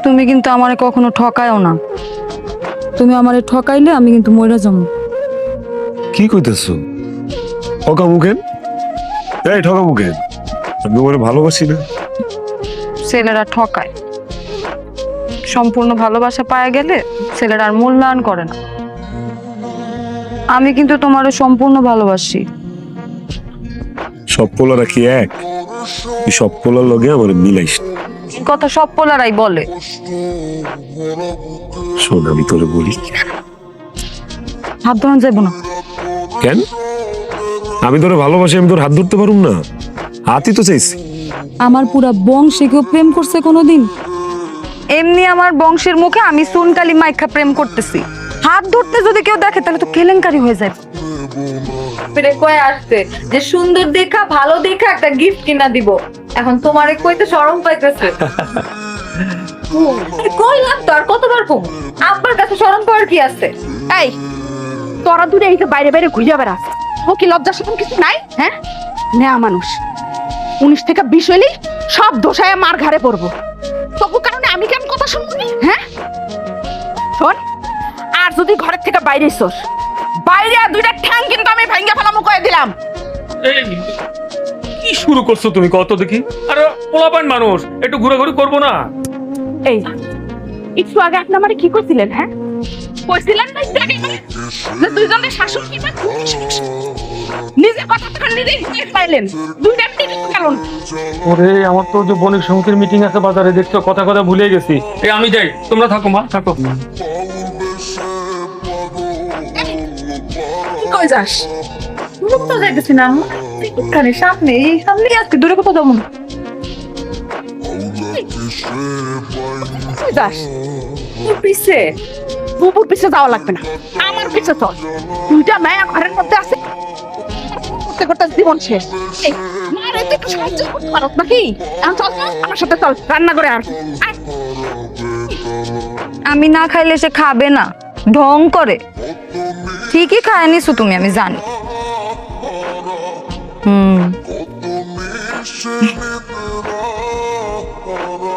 তুমি কিন্তু আমারে কখনো ঠকায়ও না। তুমি আমারে ঠকাইলে আমি কিন্তু মইরা যাবো। কি কইতেছো? ঠকা মুখেন? এই ঠকা মুখেন? আমি তোমারে ভালোবাসি না। ছেলেরা ঠকায়, সম্পূর্ণ ভালোবাসা পাওয়া গেলে ছেলেরা আর মূল্যায়ন করে না। আমি কিন্তু তোমারে সম্পূর্ণ ভালোবাসি। সব পোলারা কি এক? এই সব পোলার লগে আমার মিলাইস না। এই কথা সব পোলারাই বলে। শোন, আমি তোরে বলি। হাত ধরন যাবো না। কেন? আমি তোরে ভালোবাসি, আমি তোর হাত ধরতে পারুম না? হাতই তো চাইছি। আমার পুরা বংশে কেউ প্রেম করছে কোনোদিন? এমনি আমার বংশের মুখে আমি সুনকালি মাইখা প্রেম করতেছি। হাত ধরতে যদি কেউ দেখে তাহলে তো কেলেঙ্কারি হয়ে যায়। ফিরে কয়ে আসছে যে সুন্দর দেখা ভালো দেখা একটা গিফট কিনা দিব। এখন তোমারে কইতে শরম পাইতেছে। কইলাম তো, আর কতবার কম? আব্বার কাছে শরম পাওয়ার কি আছে? এই তোরা দূরে এই যে বাইরে বাইরে ঘুরে বেড়াস, ও কি লজ্জা শরম কিছু নাই? হ্যাঁ, নেয়া মানুষ 19 থেকে 20 হইলেই সব দোষায় মার ঘাড়ে পড়বো। তবু কারণে আমি কেন কথা শুনবো? হ্যাঁ শোন, আর যদি ঘরের থেকে বাইরে এসোস, বাইরে আর দুইটা ঠ্যাং কিন্তু আমি ভাঙ্গা ফেলামো কয়ে দিলাম। এই কি শুরু করছো তুমি? কত দেখি। আরে পোলাপান মানুষ, একটু ঘোরাঘুরি করবো না? এই একটু আগে আপনি আমারে কি করছিলেন? হ্যাঁ কইছিলেন না একটু আগে যে দুইজনের শাশুড়ি কি নিজের কথা তো নিজেই পাইলেন, দুইটা মিনিট গেল না। ওরে আমার তো যে বণিক সমিতির মিটিং আছে বাজারে, দেখছো কথা কথা ভুলে গেছি। এই আমি যাই, তোমরা থাকো মা, থাকো। কই যাস? মুখ তো যাইতেছি না। এখানে সামনে, এই সামনেই আজকে দূরে কোথাও যাবো না। কই যাস? তোর পিছে বুবুর পিছে যাওয়া লাগবে না, আমার পিছে চল। দুইটা মায়া ঘরের মধ্যে আছে, করতে করতে জীবন শেষ। এই মারে তুই একটু সাহায্য করতে পারো নাকি? এখন চল তো, আমার সাথে চল রান্না করে। আর আয়। আমি না খাইলে সে খাবে না, ঢং করে। ঠিকই খায় নিছো তুমি, আমি জানি।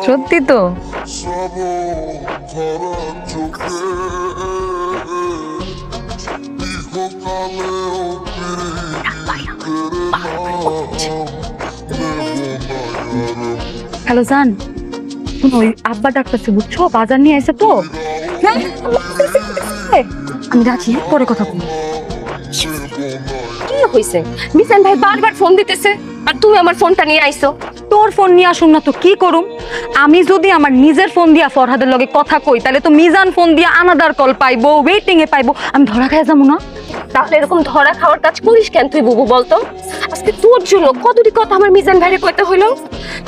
সত্যি তো। হ্যালো জান, শুনো ওই আব্বা ডাক্তারছে বুঝছো, বাজার নিয়ে এসে তো। আমি রাখি, পরে কথা বলবো। কি হইছে? মিজান ভাই বারবার ফোন দিতেছে আর তুমি আমার ফোনটা নিয়ে আইছো। তোর ফোন নিয়ে আসুন না তো কি করুম? আমি যদি আমার নিজের ফোন দিয়া ফরহাদের লগে কথা কই, তাহলে তো মিজান ফোন দিয়া আনাদার কল পাইবো, ওয়েটিং এ পাইবো, আমি ধরা খাই যাবো না? তাহলে এরকম ধরা খাওয়ার কাজ করিস কেন তুই বুবু বলতো? আজকে তোর জন্য কতটি কথা আমার মিজান ভাইরে কইতে হইলো।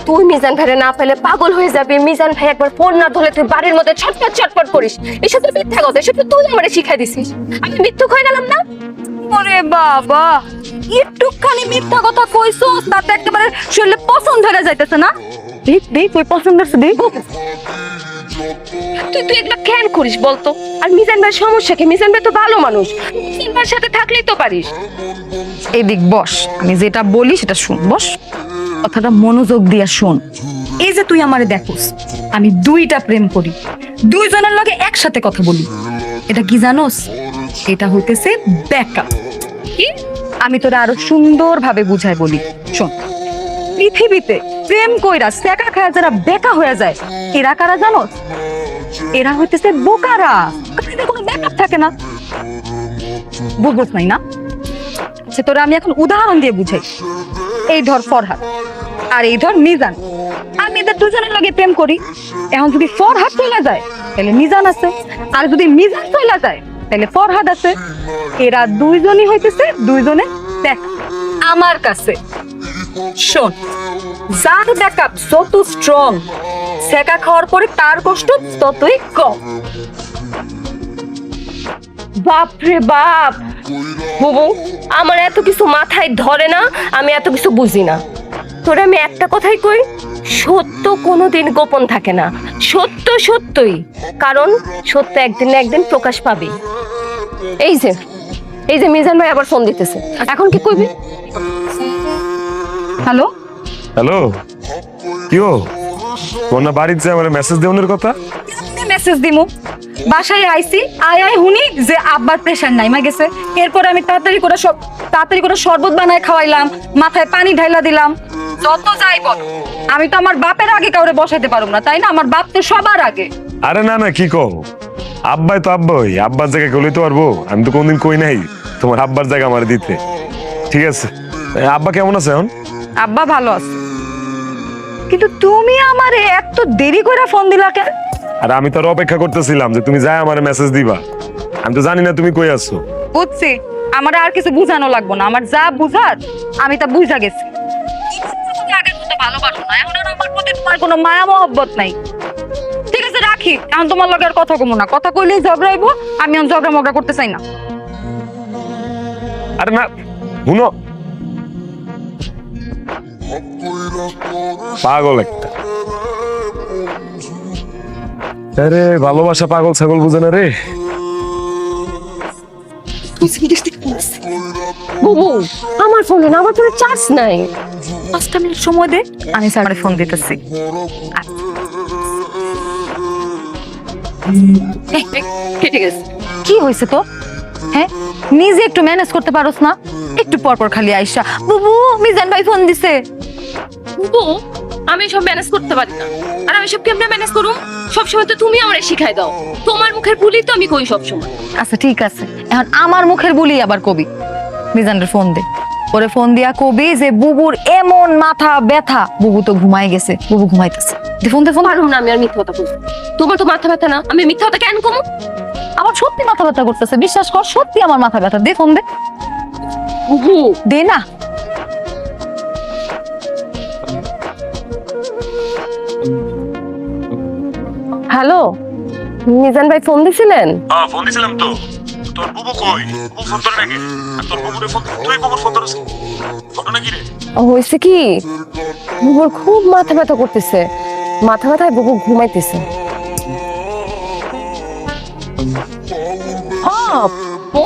তুই মিজান ভাইরে না পেলে পাগল হয়ে যাবি। মিজান ভাই একবার ফোন না ধরলে তুই বাড়ির মধ্যে ছটফট ছটফট করিস। এসব তো মিথ্যা কথা, এসব তো তুই আমারে শিখাই দিছিস। আমি মিথ্যুক হয়ে গেলাম না? ওরে বাবা, একটুখানি মিথ্যা কথা কইছো, তাতে একেবারে শরীরে পছন্দ ধরে যাইতেছে না? দেখ দেখ, ওই পছন্দ হচ্ছে, দেখ। তুই এগুলো কেন করিস বলতো? আর মিজান ভাইয়ের সমস্যা কি? মিজান ভাই তো ভালো মানুষ, মিজান ভাইয়ের সাথে থাকলেই তো পারিস। এদিক বস, আমি যেটা বলি সেটা শুন। বস, কথাটা মনোযোগ দিয়া শোন। এই যে তুই আমারে দেখোস, আমি দুইটা প্রেম করি, দুইজনের লগে একসাথে কথা বলি। এটা কি জানোস? এটা হইতেছে ব্যাকআপ। কি? আমি তোরা আরো সুন্দর ভাবে বুঝাই বলি, শোন। পৃথিবীতে প্রেম কইরা সেকা খায় যারা বেকা হয়ে যায়, এরা কারা জানোস? এরা হইতেছে বোকারা, এদের কোনো ব্যাকআপ থাকে না। বুঝবস নাই না? সে তোরা আমি এখন উদাহরণ দিয়ে বুঝাই। এই ধর ফরহাদ আর এই ধর মিজান, আমি এদের দুজনের লগে প্রেম করি। এখন যদি ফরহাদ চলে যায় তাহলে মিজান আছে, আর যদি মিজান চলে যায় তাহলে ফরহাদ আছে। এরা দুইজনই হইতেছে দুইজনে দেখ আমার কাছে। শোন, যার ব্যাকআপ যত স্ট্রং, সেকা খাওয়ার পরে তার কষ্ট ততই কম। বাপ রে বাপ, বুবু আমার এত কিছু মাথায় ধরে না, আমি এত কিছু বুঝি না। তোরে আমি একটা কথাই কই, সত্য কোনোদিন গোপন থাকে না। সত্য সত্যই, কারণ সত্য একদিন না একদিন প্রকাশ পাবে। এই যে মিজান ভাই আবার ফোন দিতেছে, এখন কি কইবি? হ্যালো হ্যালো, কিও তোর না বাড়িতে যে আমার মেসেজ দেওয়ার কথা? মেসেজ দিমু বাসায় আইছি আয় হুনি যে আব্বার প্রেশার নাই মা গেছে। এরপর আমি তাড়াতাড়ি করে শরবত বানায় খাওয়াইলাম, মাথায় পানি ঢাইলা দিলাম। যত যাই বল, আমি তো আমার বাপের আগে কাউরে বসাইতে পারুম না, তাই না? আমার বাপ তো সবার আগে। আরে না না, কি কও, আব্বাই তো আব্বাই, আব্বার জায়গা কেউ লইতে পারবো? আমি তো কোনদিন কই নাই তোমার আব্বার জায়গা আমার দিতে। ঠিক আছে, আব্বা কেমন আছে এখন? আব্বা ভালো আছে, কিন্তু তুমি আমারে এত দেরি করে ফোন দিলা কেন? আর আমি তো আর অপেক্ষা করতেছিলাম যে তুমি যাই আমার মেসেজ দিবা। আমি তো জানি না তুমি কই আছো। বুঝছি, আমার আর কিছু বুঝানো লাগবো না, আমার যা বুঝার আমি তা বুঝা গেছি। তুমি আগের মতো ভালোবাসো না, এখন আর আমার প্রতি তোমার কোনো মায়া মহব্বত নাই। ঠিক আছে রাখি, এখন তোমার লগে আর কথা কমু না, কথা কইলেই ঝগড়াইবো, আমি এখন ঝগড়া মগড়া করতে চাই না। আরে না শুনো, পাগল একটা। আরে ভালোবাসা পাগল ছাগল বুঝে না রে। বুবু আমার ফোনে না, আমার ফোনে চার্জ নাই। 5 মিনিট সময় দে, আমি স্যারের ফোন দিতেছি। কেটে গেছে। কি হয়েছে তো? হ্যাঁ, নিজে একটু ম্যানেজ করতে পারোস না? একটু পর পর খালি আইসা বুবু মিজান ভাই ফোন দিছে। বুবু আমি সব ম্যানেজ করতে পারি না, আর আমি সব কেমনে ম্যানেজ করুম? সবসময় তো তুমি আমারে শিখাই দাও, তোমার মুখের বুলি তো আমি কই সবসময়। আচ্ছা ঠিক আছে, এখন আমার মুখের বুলি আবার কবি। মিজানের ফোন দে, ওরে ফোন দিয়া কবি যে বুবুর এমন মাথা ব্যথা, বুবু তো ঘুমাই গেছে, বুবু ঘুমাইতেছে। ফোন দে ফোন। পারুম না আমি আর মিথ্যা কথা বলবো। তোমার তো মাথা ব্যথা না, আমি মিথ্যা কথা কেন কমু? আমার সত্যি মাথা ব্যথা করতেছে, বিশ্বাস কর, সত্যি আমার মাথা ব্যথা। দে ফোন দে, বুবু দে না। হ্যালো, মিজান ভাই ফোন দিছিলেন? হ্যাঁ ফোন দিছিলাম তো। তোর বুবু কই? বুবু ফোন ধরে নাকি? আর তোর বুবুরে ফোন তুই বুবুর ফোন ধরছিস? ঘটনা কি রে? হয়েছে কি, বুবুর খুব মাথা ব্যথা করতেছে, মাথা ব্যথায় বুবু ঘুমাইতেছে।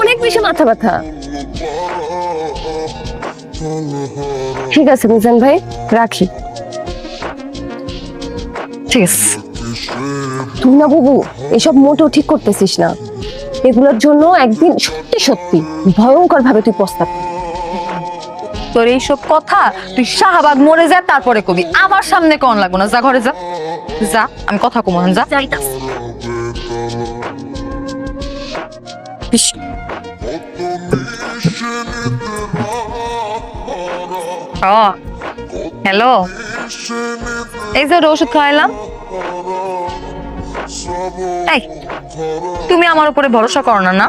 অনেক বেশি মাথা ব্যথা। ঠিক আছে মিজান ভাই, রাখি। ঠিক আছে। তুই না বুবু এসব মোটেও ঠিক করতেছিস না, এগুলোর জন্য একদিন সত্যি সত্যি ভয়ঙ্কর ভাবে তুই পস্তাবি। তোর এইসব কথা তুই শাহবাগ মরে যা, তারপরে কবি, আমার সামনে কোন লাগবো না। যা ঘরে যা, যা, আমি কথা কমন যা। হ্যালো, এই যে ওষুধ খাওয়াইলাম। এই তুমি আমার উপরে ভরসা করো না? না,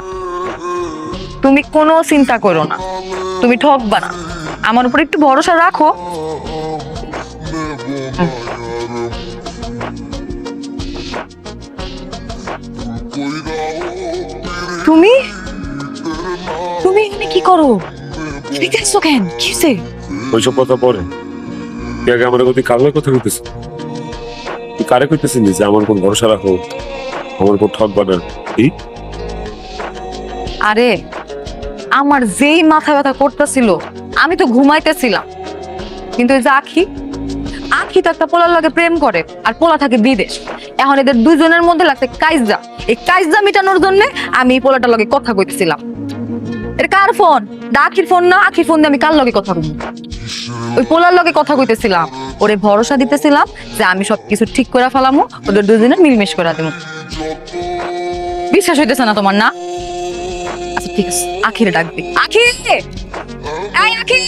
তুমি কোনো চিন্তা করো না, তুমি ঠকবা না, আমার উপরে একটু ভরসা রাখো। তুমি তুমি এখানে কি করো? দেখছো কেন? কিসে? ওইসব কথা পরে, তুই আগে আমার কথা কাগজের কথা কইতেছিস। তুই কারে কইতেছিস যে আমার কোন ভরসা রাখো, আমার কোন ঠকবা না? কি? আরে আমার যেই মাথা ব্যথা করতেছিল, আমি তো ঘুমাইতেছিলাম, কিন্তু ওই যে আখি তো একটা পোলার লগে প্রেম করে, আর পোলা থাকে বিদেশ। এখন এদের দুজনের মধ্যে লাগছে কাইজা। এই কাইজা মিটানোর জন্য আমি এই পোলাটার লগে কথা কইতেছিলাম। এটা কার ফোন? আখির ফোন না? আখির ফোন দিয়ে আমি কার লগে কথা কইব? ওই পোলার লগে কথা কইতেছিলাম, ওরে ভরসা দিতেছিলাম যে আমি সবকিছু ঠিক করে ফেলামু, ওদের দুজনের মিলমিশ করে দেবো। বিশ্বাস হইতেছে না তোমার? না আচ্ছা ঠিক আছে, আখিরে ডাকবি। আখি, এই আখি,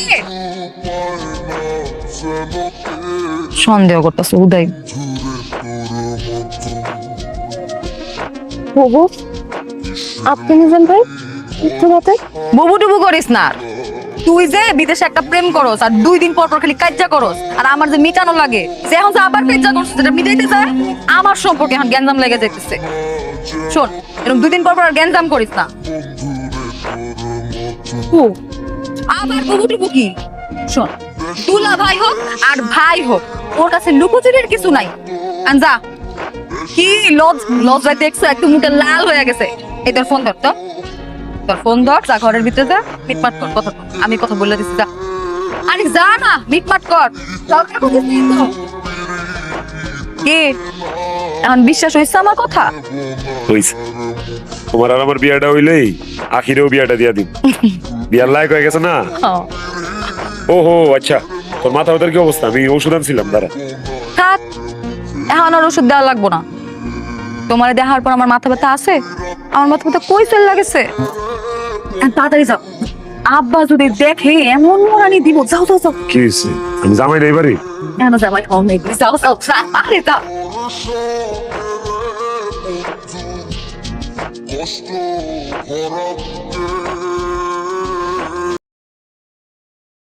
সন্দেহ করতেছে উদয়। বুবু আপনি মিজান ভাই তোমাতে বুবু টুবু করিস না। তুই যে বিদেশে একটা প্রেম করস, আর 2 দিন পর পর খালি কাজ্জা করস, আর আমার যে মিটানো লাগে, যে এখন যে আবার কাজ্জা করছিস, যেটা মিটাইতে যায়, আমার সম্পর্কে এখন গ্যাঞ্জাম লেগে যাইতেছে। শোন, এরকম 2 দিন পর পর আর গ্যাঞ্জাম করিস না। আবার বুবু টুবু কি? শোন, তুলা ভাই হোক আর ভাই হোক, ওর কাছে লুকোচুরির কিছু নাই। যা, কি লজ্জায় দেখছো, একটু মুখে লাল হয়ে গেছে। এই তোর ফোন ধর তো, তোর ফোন ধর, যা ঘরের ভিতরে যা, মিটমাট কর, কথা কর। আমি কথা বলে দিচ্ছি, যা। আরে যা না মিটমাট কর কি এখন বিশ্বাস হয়েছে আমার কথা? হইছে। তোমার আর আমার বিয়াটা হইলেই আখিরেও বিয়াটা দিয়া দিন। বিয়ার লায়ক হয়ে গেছে না? ওহো আচ্ছা, তোর মাথা ব্যথার কি অবস্থা? আমি ওষুধ আনছিলাম, দাঁড়া। থাক, এখন আর ওষুধ দেওয়া লাগবো না। তোমার দেখার পর আমার মাথা ব্যথা আছে? আমার মাথা ব্যথা কই চলে লাগেছে? তাড়াতাড়ি যাও, আব্বা যদি দেখে এমন মরানি দিব। যাও যাও যাও, কি হয়েছে? আমি জামাই নেই বাড়ি। কেন জামাই খাও নেই? যাও যাও আরে যাও। কষ্ট ভরা